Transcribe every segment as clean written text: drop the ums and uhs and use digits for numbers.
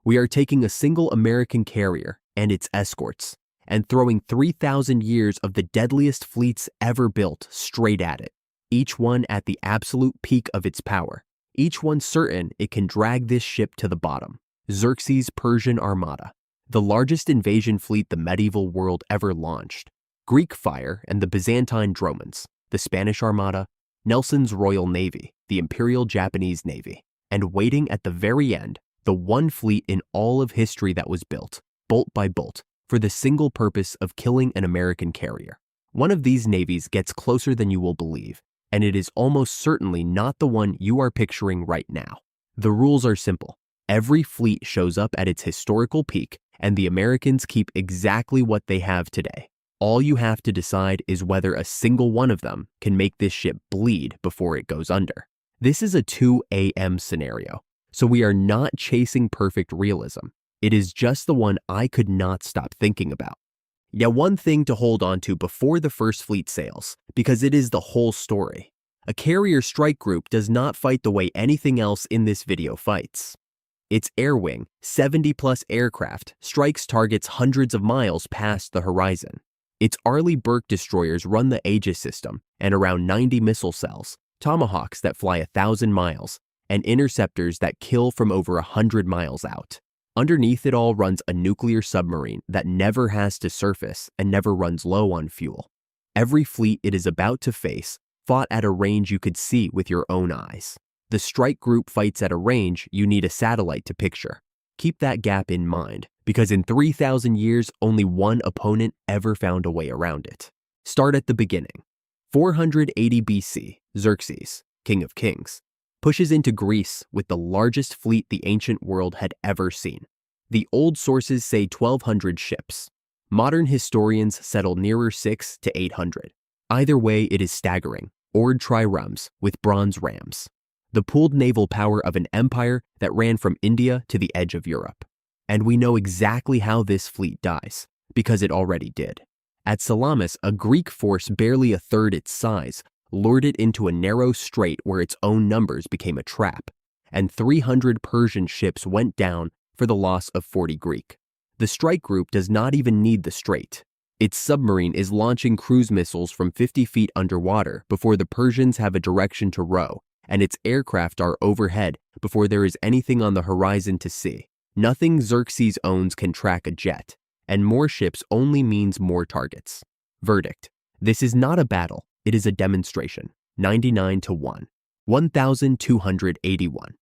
We are taking a single American carrier and its escorts and throwing 3,000 years of the deadliest fleets ever built straight at it, each one at the absolute peak of its power, each one certain it can drag this ship to the bottom. Xerxes Persian Armada, the largest invasion fleet the medieval world ever launched. Greek fire and the Byzantine dromons, the Spanish Armada, Nelson's Royal Navy, the Imperial Japanese Navy, and waiting at the very end, the one fleet in all of history that was built, bolt by bolt, for the single purpose of killing an American carrier. One of these navies gets closer than you will believe, and it is almost certainly not the one you are picturing right now. The rules are simple. Every fleet shows up at its historical peak, and the Americans keep exactly what they have today. All you have to decide is whether a single one of them can make this ship bleed before it goes under. This is a 2 a.m. scenario, so we are not chasing perfect realism. It is just the one I could not stop thinking about. Yet one thing to hold on to before the first fleet sails, because it is the whole story. A carrier strike group does not fight the way anything else in this video fights. Its air wing, 70-plus aircraft, strikes targets hundreds of miles past the horizon. Its Arleigh Burke destroyers run the Aegis system and around 90 missile cells, Tomahawks that fly 1,000 miles, and interceptors that kill from over 100 miles out. Underneath it all runs a nuclear submarine that never has to surface and never runs low on fuel. Every fleet it is about to face fought at a range you could see with your own eyes. The strike group fights at a range you need a satellite to picture. Keep that gap in mind, because in 3,000 years, only one opponent ever found a way around it. Start at the beginning. 480 BC, Xerxes, King of Kings, pushes into Greece with the largest fleet the ancient world had ever seen. The old sources say 1,200 ships. Modern historians settle nearer 6 to 800. Either way, it is staggering. Oared triremes with bronze rams. The pooled naval power of an empire that ran from India to the edge of Europe. And we know exactly how this fleet dies, because it already did. At Salamis, a Greek force barely a third its size lured it into a narrow strait where its own numbers became a trap, and 300 Persian ships went down for the loss of 40 Greek. The strike group does not even need the strait. Its submarine is launching cruise missiles from 50 feet underwater before the Persians have a direction to row, and its aircraft are overhead before there is anything on the horizon to see. Nothing Xerxes owns can track a jet, and more ships only means more targets. Verdict: this is not a battle, it is a demonstration. 99-1. 1281.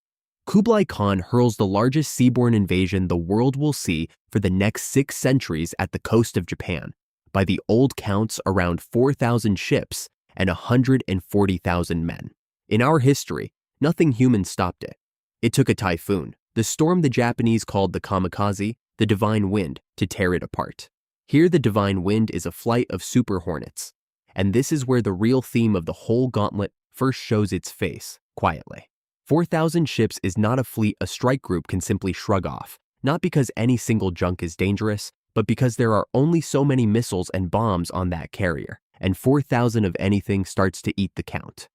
Kublai Khan hurls the largest seaborne invasion the world will see for the next 6 centuries at the coast of Japan. By the old counts, around 4,000 ships and 140,000 men. In our history, nothing human stopped it. It took a typhoon, the storm the Japanese called the kamikaze, the divine wind, to tear it apart. Here the divine wind is a flight of super hornets. And this is where the real theme of the whole gauntlet first shows its face, quietly. 4,000 ships is not a fleet a strike group can simply shrug off, not because any single junk is dangerous, but because there are only so many missiles and bombs on that carrier, and 4,000 of anything starts to eat the count.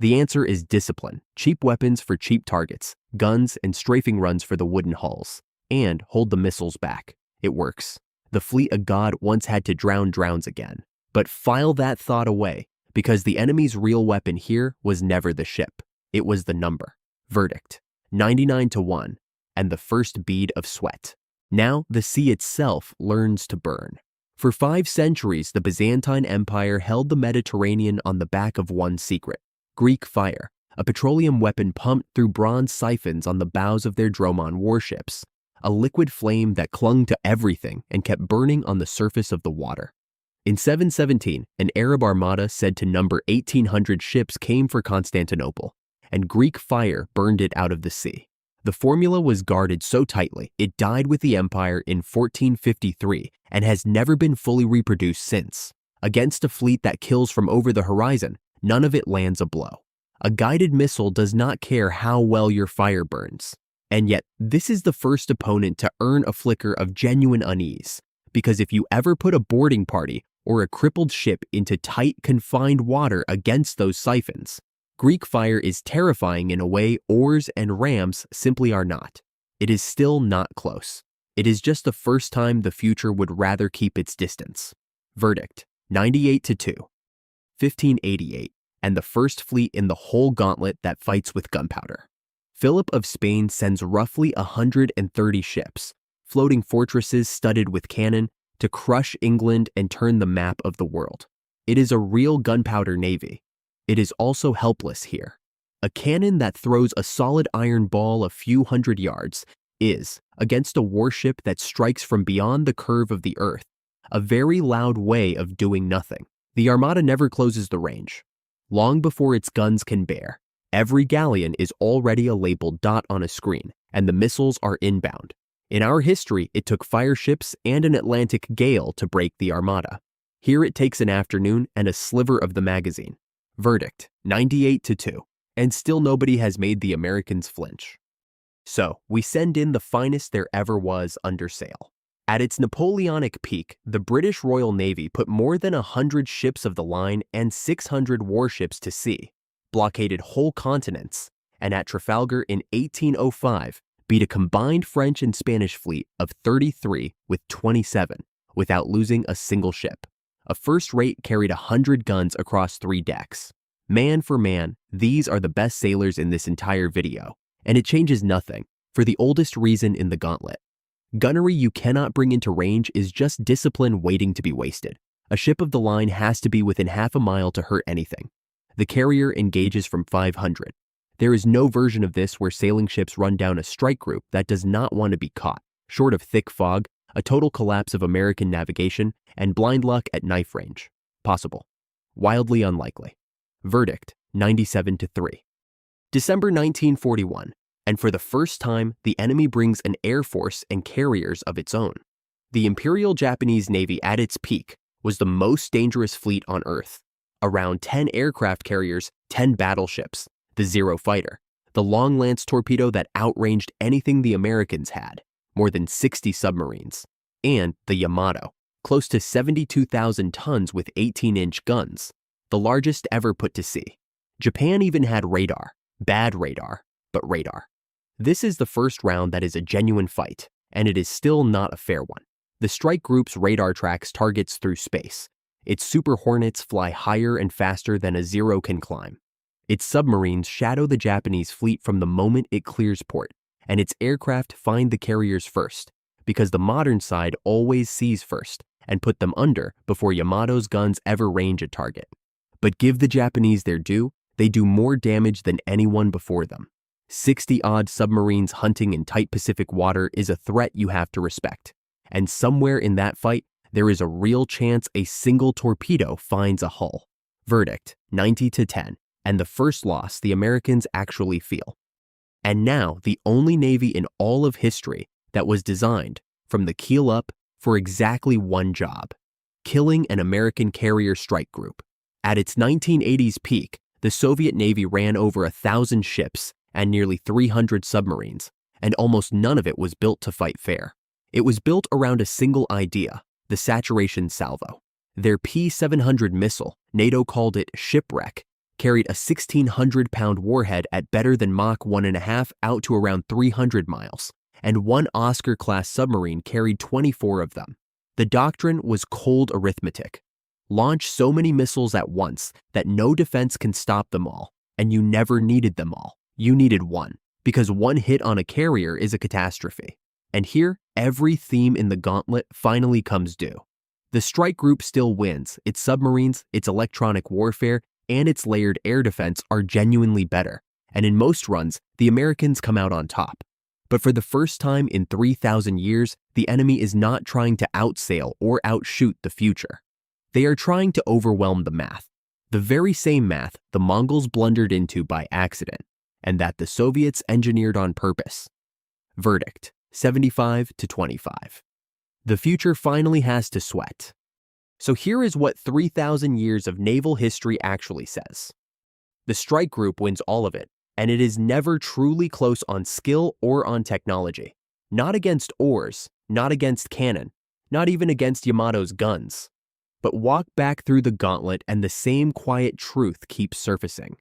The answer is discipline, cheap weapons for cheap targets, guns and strafing runs for the wooden hulls, and hold the missiles back. It works. The fleet a god once had to drown drowns again. But file that thought away, because the enemy's real weapon here was never the ship. It was the number. Verdict: 99-1, and the first bead of sweat. Now the sea itself learns to burn. For 5 centuries, the Byzantine Empire held the Mediterranean on the back of one secret: Greek fire, a petroleum weapon pumped through bronze siphons on the bows of their dromon warships, a liquid flame that clung to everything and kept burning on the surface of the water. In 717, an Arab armada said to number 1,800 ships came for Constantinople, and Greek fire burned it out of the sea. The formula was guarded so tightly, it died with the empire in 1453 and has never been fully reproduced since. Against a fleet that kills from over the horizon, none of it lands a blow. A guided missile does not care how well your fire burns. And yet, this is the first opponent to earn a flicker of genuine unease, because if you ever put a boarding party or a crippled ship into tight, confined water against those siphons, Greek fire is terrifying in a way oars and rams simply are not. it is still not close. It is just the first time the future would rather keep its distance. Verdict, 98-2. 1588, and the first fleet in the whole gauntlet that fights with gunpowder. Philip of Spain sends roughly 130 ships, floating fortresses studded with cannon, to crush England and turn the map of the world. It is a real gunpowder navy. It is also helpless here. A cannon that throws a solid iron ball a few hundred yards is, against a warship that strikes from beyond the curve of the earth, a very loud way of doing nothing. The Armada never closes the range. Long before its guns can bear, every galleon is already a labeled dot on a screen, and the missiles are inbound. In our history, it took fire ships and an Atlantic gale to break the Armada. Here it takes an afternoon and a sliver of the magazine. Verdict, 98-2. And still nobody has made the Americans flinch. So, we send in the finest there ever was under sail. At its Napoleonic peak, the British Royal Navy put more than 100 ships of the line and 600 warships to sea, blockaded whole continents, and at Trafalgar in 1805, beat a combined French and Spanish fleet of 33 with 27, without losing a single ship. A first rate carried 100 guns across 3 decks. Man for man, these are the best sailors in this entire video, and it changes nothing, for the oldest reason in the gauntlet. Gunnery you cannot bring into range is just discipline waiting to be wasted. A ship of the line has to be within half a mile to hurt anything. The carrier engages from 500. There is no version of this where sailing ships run down a strike group that does not want to be caught, short of thick fog, a total collapse of American navigation, and blind luck at knife range. Possible. Wildly unlikely. Verdict, 97-3. December 1941, and for the first time, the enemy brings an air force and carriers of its own. The Imperial Japanese Navy at its peak was the most dangerous fleet on Earth. Around 10 aircraft carriers, 10 battleships, the Zero fighter, the long lance torpedo that outranged anything the Americans had, more than 60 submarines, and the Yamato, close to 72,000 tons with 18-inch guns, the largest ever put to sea. Japan even had radar, bad radar, but radar. This is the first round that is a genuine fight, and it is still not a fair one. The strike group's radar tracks targets through space. Its Super Hornets fly higher and faster than a Zero can climb. Its submarines shadow the Japanese fleet from the moment it clears port, and its aircraft find the carriers first, because the modern side always sees first, and put them under before Yamato's guns ever range a target. But give the Japanese their due, they do more damage than anyone before them. 60-odd submarines hunting in tight Pacific water is a threat you have to respect. And somewhere in that fight, there is a real chance a single torpedo finds a hull. Verdict, 90-10, and the first loss the Americans actually feel. And now, the only navy in all of history that was designed, from the keel up, for exactly one job: killing an American carrier strike group. At its 1980s peak, the Soviet Navy ran over 1,000 ships and nearly 300 submarines, and almost none of it was built to fight fair. It was built around a single idea: the saturation salvo. Their P-700 missile, NATO called it shipwreck, carried a 1,600-pound warhead at better than Mach 1.5 out to around 300 miles, and one Oscar-class submarine carried 24 of them. The doctrine was cold arithmetic. Launch so many missiles at once that no defense can stop them all, and you never needed them all. You needed one, because one hit on a carrier is a catastrophe. And here, every theme in the gauntlet finally comes due. The strike group still wins. Its submarines, its electronic warfare, and its layered air defense are genuinely better, and in most runs, the Americans come out on top. But for the first time in 3,000 years, the enemy is not trying to outsail or outshoot the future. They are trying to overwhelm the math, the very same math the Mongols blundered into by accident, and that the Soviets engineered on purpose. Verdict, 75-25. The future finally has to sweat. So here is what 3,000 years of naval history actually says. The strike group wins all of it, and it is never truly close on skill or on technology. Not against oars, not against cannon, not even against Yamato's guns. But walk back through the gauntlet and the same quiet truth keeps surfacing.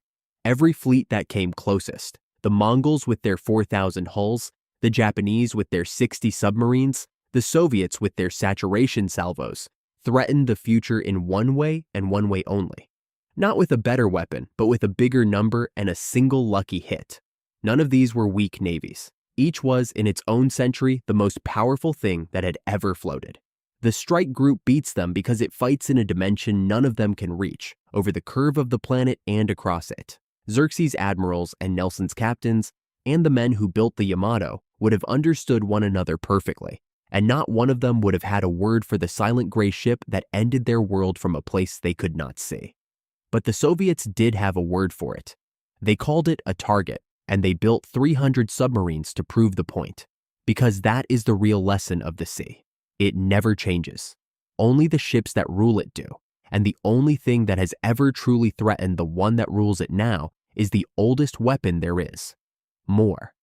Every fleet that came closest, the Mongols with their 4,000 hulls, The Japanese with their 60 submarines, the Soviets with their saturation salvos, threatened the future in one way and one way only. Not with a better weapon, but with a bigger number and a single lucky hit. None of these were weak navies. Each was, in its own century, the most powerful thing that had ever floated. The strike group beats them because it fights in a dimension none of them can reach, over the curve of the planet and across it. Xerxes' admirals and Nelson's captains, and the men who built the Yamato, would have understood one another perfectly, and not one of them would have had a word for the silent gray ship that ended their world from a place they could not see. But the Soviets did have a word for it. They called it a target, and they built 300 submarines to prove the point. Because that is the real lesson of the sea. It never changes. Only the ships that rule it do, and the only thing that has ever truly threatened the one that rules it now is the oldest weapon there is: more.